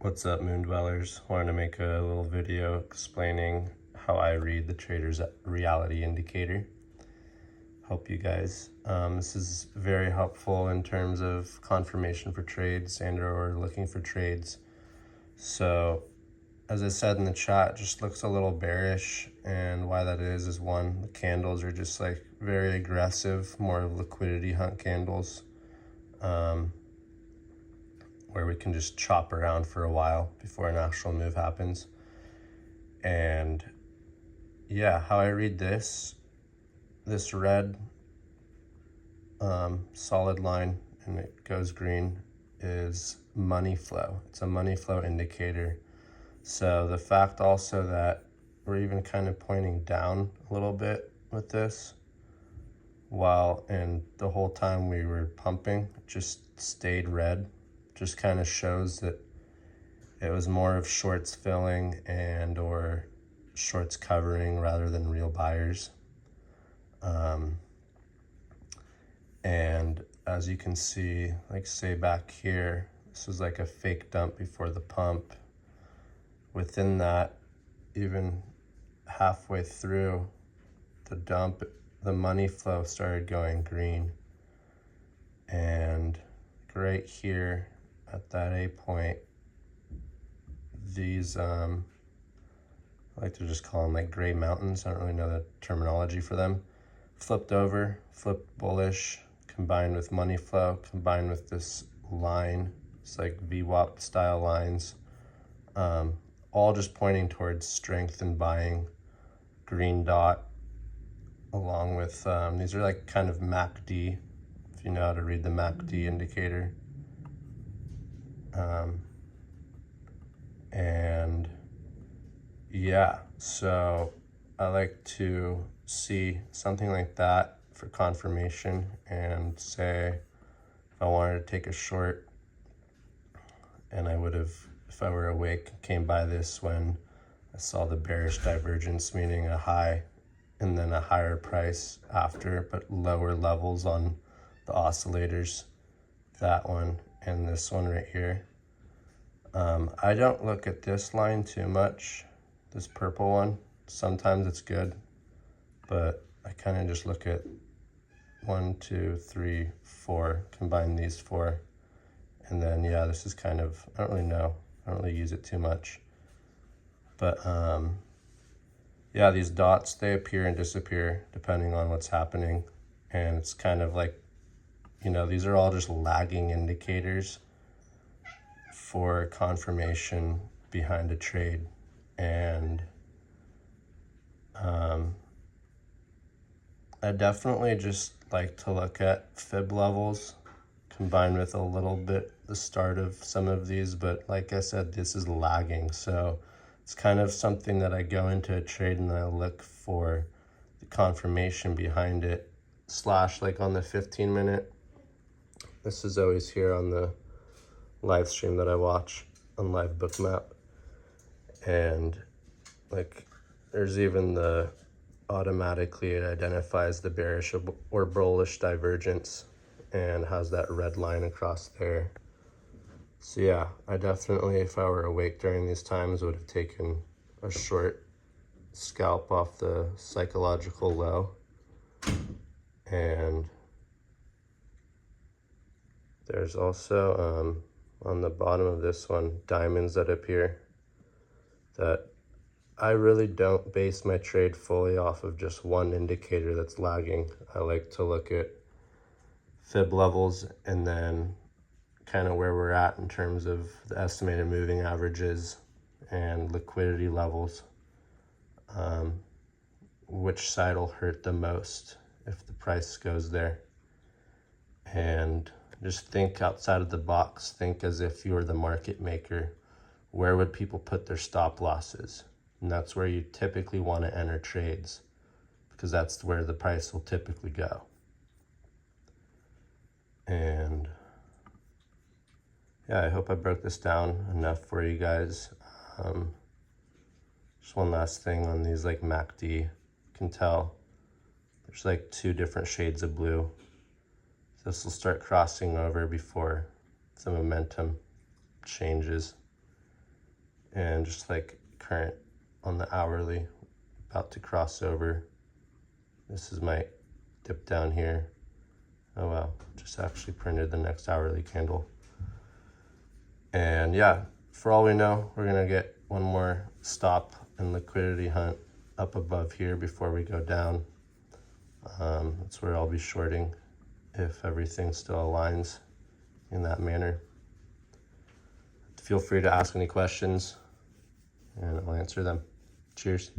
What's up, Moon Dwellers? Wanted to make a little video explaining how I read the trader's reality indicator. Hope you guys. This is very helpful in terms of confirmation for trades and or looking for trades. So, as I said in the chat, just looks a little bearish, and why that is one, the candles are just like very aggressive, more of liquidity hunt candles. Where we can just chop around for a while before an actual move happens. And yeah, how I read this red solid line, and it goes green, is money flow. It's a money flow indicator. So the fact also that we're even kind of pointing down a little bit with this, and the whole time we were pumping, just stayed red, just kind of shows that it was more of shorts filling and or shorts covering rather than real buyers. And as you can see, like say back here, this was like a fake dump before the pump. Within that, even halfway through the dump, the money flow started going green. And right here at that A point, these, I like to just call them like gray mountains. I don't really know the terminology for them. Flipped over, flipped bullish, combined with money flow, combined with this line. It's like VWAP style lines, all just pointing towards strength and buying. Green dot, along with, these are like kind of MACD, if you know how to read the MACD indicator. And yeah, so I like to see something like that for confirmation, and say if I wanted to take a short, and I would have, if I were awake, came by this when I saw the bearish divergence, meaning a high and then a higher price after, but lower levels on the oscillators, that one and this one right here. I don't look at this line too much, this purple one. Sometimes it's good, but I kind of just look at 1, 2, 3, 4, combine these four. And then, yeah, this is kind of, I don't really know. I don't really use it too much. But yeah, these dots, they appear and disappear depending on what's happening. And it's kind of like, you know, these are all just lagging indicators for confirmation behind a trade. And I definitely just like to look at fib levels combined with a little bit the start of some of these, but like I said, this is lagging, so it's kind of something that I go into a trade and I look for the confirmation behind it, slash like on the 15-minute. This is always here on the live stream that I watch on Live Bookmap, and like there's even the automatically it identifies the bearish or bullish divergence and has that red line across there. So yeah, I definitely, if I were awake during these times, would have taken a short scalp off the psychological low. And there's also on the bottom of this one, diamonds that appear, that I really don't base my trade fully off of just one indicator that's lagging. I like to look at fib levels and then kind of where we're at in terms of the estimated moving averages and liquidity levels. Which side will hurt the most if the price goes there. And just think outside of the box. Think as if you were the market maker. Where would people put their stop losses? And that's where you typically want to enter trades, because that's where the price will typically go. And yeah, I hope I broke this down enough for you guys. Just one last thing on these, like MACD, you can tell there's like 2 different shades of blue. So this will start crossing over before the momentum changes. and just like current on the hourly, about to cross over. This is my dip down here. Oh wow, just actually printed the next hourly candle. And yeah, for all we know, we're gonna get one more stop and liquidity hunt up above here before we go down. That's where I'll be shorting if everything still aligns in that manner. Feel free to ask any questions and I'll answer them. Cheers.